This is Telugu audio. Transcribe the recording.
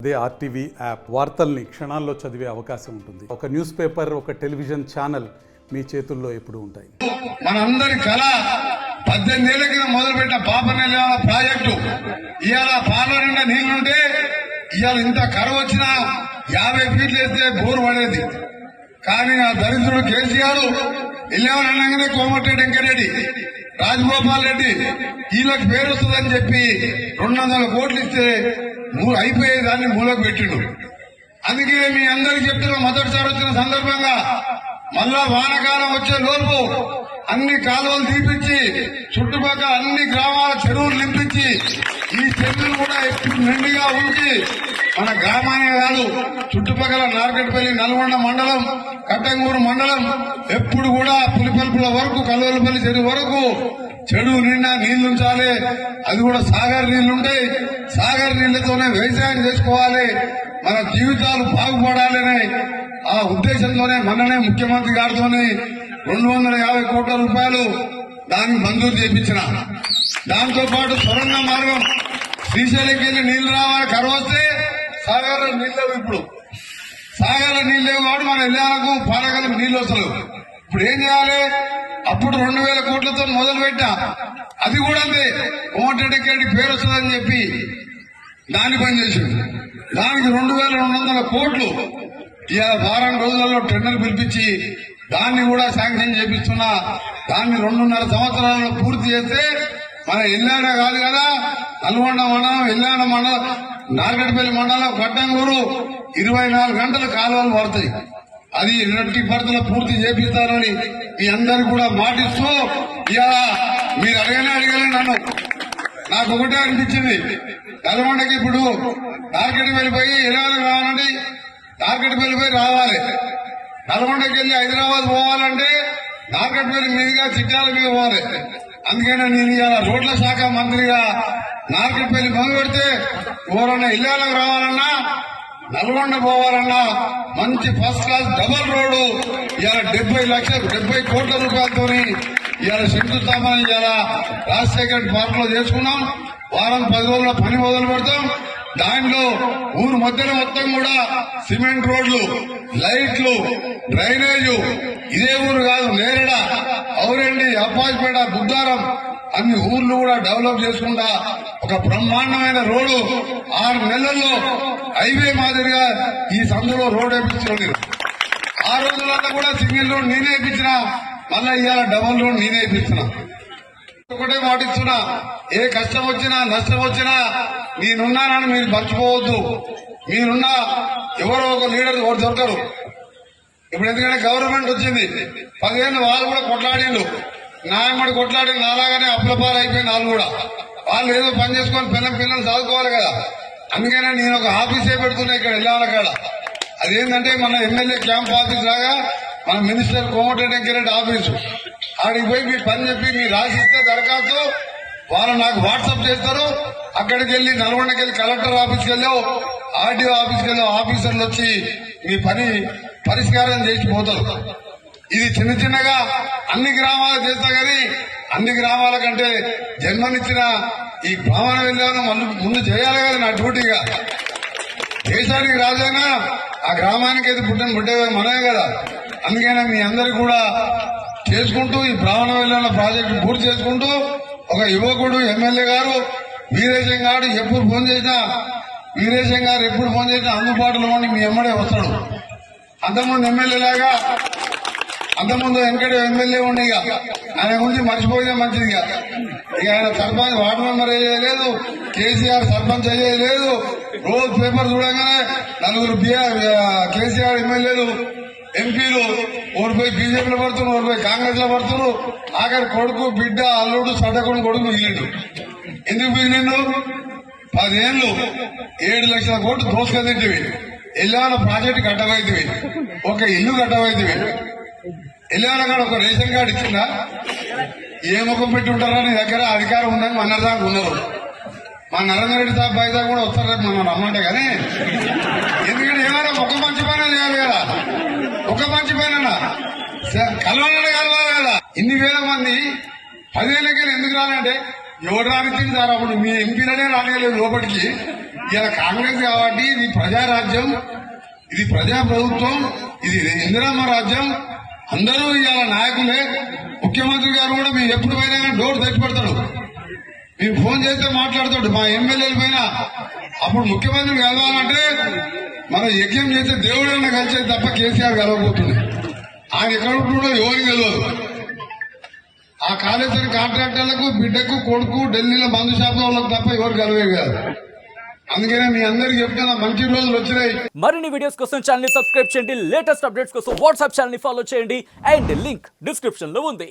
అదే ఆర్టీవీ యాప్ వార్తల్ని క్షణాల్లో చదివే అవకాశం ఉంటుంది. ఒక న్యూస్ పేపర్, ఒక టెలివిజన్ ఛానల్ మీ చేతుల్లో ఎప్పుడు ఉంటాయి. మనందరి కళ 18 ఏళ్ల కింద మొదలుపెట్టిన పాపనెల్లి ప్రాజెక్టు ఇవాళ పాల నిండా నీళ్లుంటే ఇవాళ ఇంత కరువు వచ్చినా 50 ఫీట్లు వేస్తే బోరు పడేది. కానీ ఆ దరిద్రుడు కేసీఆర్ వెళ్ళేవారనగానే కోమటిరెడ్డి వెంకరెడ్డి, రాజగోపాల్ రెడ్డి వీళ్ళకి పేరు వస్తుందని చెప్పి 200 కోట్లు ఇస్తే అయిపోయేదాన్ని మూలకు పెట్టిండు. అందుకే మీ అందరికి చెప్తున్నా, మొదటిసారి వచ్చిన సందర్భంగా మళ్ళా వానకాలం వచ్చే లోపు అన్ని కాలువలు తీపించి చుట్టుపక్కల అన్ని గ్రామాల చెరువులు నింపించి ఈ చెరువులు కూడా ఎప్పుడు నిండుగా ఉంచి మన గ్రామానే కాదు చుట్టుపక్కల నార్కెట్పల్లి, నల్గొండ మండలం, కట్టంగూరు మండలం ఎప్పుడు కూడా పులిపల్పుల వరకు, కల్వలపల్లి చెరువు వరకు చెరువు నిండా నీళ్లుంచాలి. అది కూడా సాగర్ నీళ్లుంటాయి. సాగర్ నీళ్లతోనే వ్యవసాయం చేసుకోవాలి, మన జీవితాలు బాగుపడాలనే ఆ ఉద్దేశంతోనే మొన్ననే ముఖ్యమంత్రి గారితోనే 250 కోట్ల రూపాయలు దానికి మంజూరు చేయించిన. దాంతో పాటు సొరంగ మార్గం శ్రీశైలంకి వెళ్లి నీళ్లు రావాలి, కరువు వస్తే సాగర్ నీళ్ళు ఇప్పుడు సాగర్ నీళ్ళు లేవు కాబట్టి మన ఇళ్లకు పాలకలకు నీళ్లు వస్తలేవు. ఇప్పుడు ఏం చేయాలి? అప్పుడు 2000 కోట్లతో మొదలు పెట్టా, అది కూడా అంతే కోమటిరెడ్డి పేరు వస్తుందని చెప్పి దాన్ని పనిచేసింది. దానికి 2200 కోట్లు ఇవాళ వారం రోజులలో టెండర్ పిలిపించి దాన్ని కూడా శాంక్షన్ చేపిస్తున్నా. దాన్ని 2.5 సంవత్సరాలలో పూర్తి చేస్తే మన ఎల్లాడ కాదు కదా, నల్గొండ మండలం, ఎల్లాడ మండలం, నార్గడ్పల్లి మండలం, కట్టంగూరు 24 గంటల కాలువలు పడతాయి. అది 2 పరిధిలో పూర్తి చేపిస్తారని మీ అందరికి కూడా మాటిస్తూ ఇవాళ మీరు అడగలే నన్ను. నాకు ఒకటే అనిపించింది, నల్గొండకి ఇప్పుడు నార్కెట్ వెళ్ళిపోయి ఎలాగ కావాలండి, నార్కెట్ వెళ్ళిపోయి రావాలి. నల్గొండకి వెళ్లి హైదరాబాద్ పోవాలంటే నార్కెట్ వెళ్ళి మీదుగా చిట్యాల మీద పోవాలి. అందుకనే నేను ఇవాళ రోడ్ల శాఖ మంత్రిగా నార్కెట్ వెళ్ళి మొదలు పెడితే ఎవరన్నా ఇల్లాలకు రావాలన్నా, నల్గొండ పోవాలన్నా మంచి ఫస్ట్ క్లాస్ డబల్ రోడ్డు ఇవాళ 70 కోట్ల రూపాయలతో ఇవాళ శంకుస్థాపన ఇవాళ రాజశేఖర్ పార్క్ లో చేసుకున్నాం. వారం 10 రోజుల పని మొదలు పెడతాం. దాంట్లో ఊరు మధ్యలో మొత్తం కూడా సిమెంట్ రోడ్లు, లైట్లు, డ్రైనేజు, ఇదే ఊరు కాదు నేరేడ, ఔరెండి, అప్పాజిపేట, బుద్ధారం అన్ని ఊర్లు కూడా డెవలప్ చేసుకుంటా ఒక బ్రహ్మాండమైన రోడ్డు 6 నెలల్లో హైవే మాదిరిగా ఈ సందులో రోడ్ వేయించుకోండి. ఆ రోజులలో కూడా సింగిల్ రోడ్ నేనే వేయించిన, మళ్ళా ఇవాళ డబల్ రోడ్ నేనే వేయిస్తున్నా. ఒకటే మాటిస్తున్నా, ఏ కష్టం వచ్చినా నష్టం వచ్చినా నేనున్నానని మీరు మర్చిపోవద్దు. మీరున్నా ఎవరో ఒక లీడర్ ఒకటి దొరకరు. ఇప్పుడు ఎందుకంటే గవర్నమెంట్ వచ్చింది, 10 ఏళ్ళు వాళ్ళు కూడా కొట్లాడిండు, న్యాయమడి కొట్లాడి నాలాగానే అప్లపాలు అయిపోయింది. వాళ్ళు కూడా వాళ్ళు ఏదో పని చేసుకొని పిల్లలు చదువుకోవాలి కదా. అందుకనే నేను ఒక ఆఫీసే పెడుతున్నా ఇక్కడ వెళ్ళాల కాడ. అదేంటంటే మన ఎమ్మెల్యే క్యాంప్ ఆఫీస్ లాగా మన మినిస్టర్ కోమటిరెడ్డి వెంకరెడ్డి ఆఫీసు. ఆడికి పోయి మీ పని చెప్పి మీరు రాసిస్తే దరఖాస్తు వాళ్ళు నాకు వాట్సాప్ చేస్తారు. అక్కడికి వెళ్లి నల్గొండకి వెళ్ళి కలెక్టర్ ఆఫీస్కి వెళ్ళావు, ఆర్డీఓ ఆఫీస్కి వెళ్ళావు, ఆఫీసర్లు వచ్చి మీ పని పరిష్కారం చేసిపోతారు. ఇది చిన్న చిన్నగా అన్ని గ్రామాలు చేస్తా కానీ అన్ని గ్రామాల కంటే జన్మనిచ్చిన ఈ భావన వెళ్ళాను ముందు చేయాలి కదా నా డ్యూటీగా. దేశానికి రాజైనా ఆ గ్రామానికి అయితే పుట్టే మనమే కదా. అందుకనే మీ అందరికి కూడా చేసుకుంటూ ఈ బ్రాహ్మణ వెళ్ళిన ప్రాజెక్టు పూర్తి చేసుకుంటూ ఒక యువకుడు ఎమ్మెల్యే గారు వీరేశం గారు ఎప్పుడు ఫోన్ చేసినా అందుబాటులో ఉండి మీ ఎమ్మడే వస్తాడు. అంతకుముందు ఎమ్మెల్యే లాగా అంతకుముందు వెంకట ఎమ్మెల్యే ఉండి ఆయన గురించి మర్చిపోయినా మంచిదిగా. ఇక ఆయన సర్పంచ్ వార్డు మెంబర్ అయ్యేలేదు, కేసీఆర్ సర్పంచ్ అయ్యేలేదు. రోజు పేపర్ చూడగానే 4 కేసీఆర్ ఎమ్మెల్యేలు, ఎంపీలు ఓడిపోయి బీజేపీలో పడుతున్నారు, ఓడిపోయి కాంగ్రెస్ లో పడుతున్నారు. ఆఖరి కొడుకు, బిడ్డ, అల్లుడు, సడ్డకొడుకు కొడుకు మిగిలిండు. ఎందుకు మిగిలిండు? 10 ఏళ్లు 7 లక్షల కోట్లు దోసుకదింటివి. ఎల్లాల ప్రాజెక్టు కట్టవైతివి, ఒక ఇల్లు కట్టవైతివి. ఎల్లాల కాడ ఒక రేషన్ కార్డు ఇచ్చిందా? ఏ ముఖం పెట్టి ఉంటారా నీ దగ్గర అధికారం ఉందని మన్నదాకా ఉన్నారు. మా నరేంద్ర రెడ్డి సాబ్ బయట కూడా వస్తారు మనం రమ్మంటే కానీ. ఎందుకంటే ఏమైనా ఒక మంచి పని చేయాలి కదా, ఒక మంచి పని కలవాలనే కలవాలి కదా. ఇన్ని వేల మంది 10 ఏళ్ళకి ఎందుకు రాలంటే ఎవరు రానిచ్చింది సార్? అప్పుడు మీ ఎంపీలనే రానియలేదు లోపలికి. ఇలా కాంగ్రెస్ కాబట్టి ఇది ప్రజారాజ్యం, ఇది ప్రజా ప్రభుత్వం, ఇది ఇందిరమ్మ రాజ్యం. అందరూ ఇవాళ నాయకులే. ముఖ్యమంత్రి గారు కూడా మీరు ఎప్పుడు పోయినా కానీ డోర్ తట్టి పెడతాడు. మీరు ఫోన్ చేస్తే మాట్లాడతాడు. మా ఎమ్మెల్యేలు పోయినా అప్పుడు ముఖ్యమంత్రిని కలవాలంటే మనం యజ్ఞం చేస్తే దేవుడైనా కలిసేది తప్ప కేసీఆర్ కలవబోతుంది. ఆయన ఎక్కడ ఉంటుండో ఎవరికి తెలియదు. ఆ కాళేశ్వరం కాంట్రాక్టర్లకు బిడ్డకు కొడుకు ఢిల్లీలో మందు షాపుల వాళ్ళకు తప్ప ఎవరు కలవే కాదు. అందుకనే మీ అందరికి చెప్తున్నా, మంచి రోజులు వచ్చినాయి. మరిన్ని వీడియోస్ కోసం ఛానల్ ని సబ్స్క్రైబ్ చేయండి. లేటెస్ట్ అప్డేట్స్ కోసం వాట్సాప్ ఛానల్ ని ఫాలో చేయండి. అండ్ లింక్ డిస్క్రిప్షన్ లో ఉంది.